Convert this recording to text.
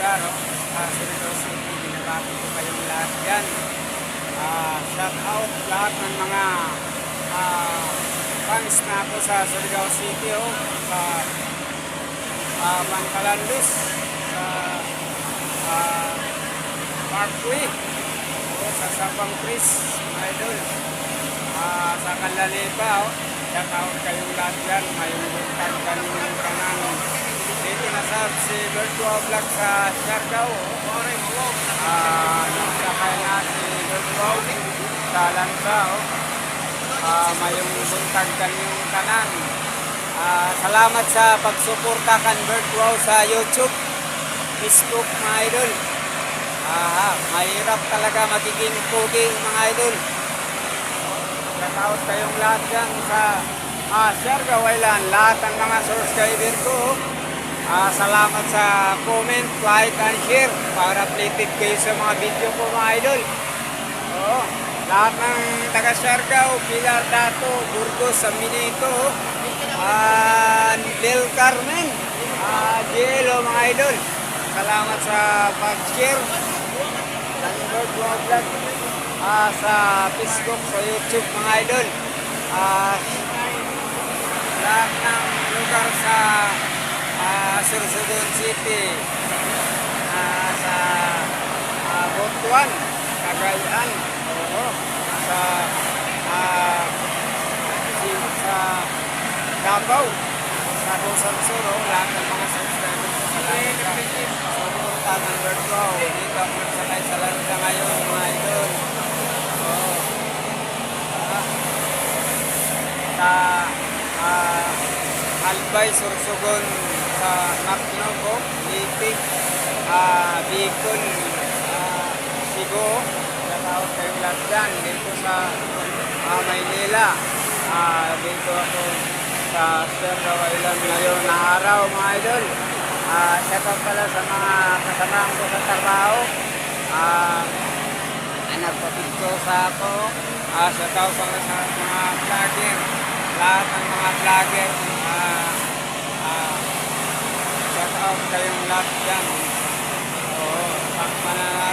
lugar, Surigao City. Binabati ko kayong lahat dyan. Shout out lahat ng mga fans na ako sa Surigao City, sa Mangkalandus, sa Parkway, sa Sabang Pris, mga idol, sa Kalalipa, shout out kayong lahat dyan. Mayroon kanilang kanan. Dito na si Virtual Vlog sa Siargao. Sakay na si Virtual sa Lanzao. Mayroong buntag kanyang kanan. Salamat sa pagsuporta kan Virtual sa YouTube, Facebook, mga idol. Mahirap talaga magiging pogi, mga idol. Shout kayong lahat dyan sa Siargao Island. Lahat ng mga subscriber ko, salamat sa comment, like, and share para updated kayo sa mga video ko, mga idol. Lahat ng taga Siargao, Pilar, Dato, Burgos, Saminito, Del Carmen, Jelo, mga idol. Salamat sa pag-share ng Virtual Vlog sa Facebook, sa YouTube, mga idol. Lahat ng lugar sa Surigao City, sa Butuan, Cagayan, sa Davao, sa Busansuro, lahat ng mga subscribers sa salamat sa suporta ng Virtual. Dito ako nagsakay sa Lanza ngayon, mga idol. Sa Albay, Sorsogon, sa Naknogo, Litik, Bicol, Cebu, natawag kayong lahat dyan. Dito sa Maynila, dito ako sa Siargao Island ngayon na araw, mga idol. Shout out pala sa mga kasamahan ko sa trabaho. Nagpapito sa ako. Shout out pala sa mga vlogger. Lahat ng mga vlogger. Shout out kayong lahat dyan. Mananalo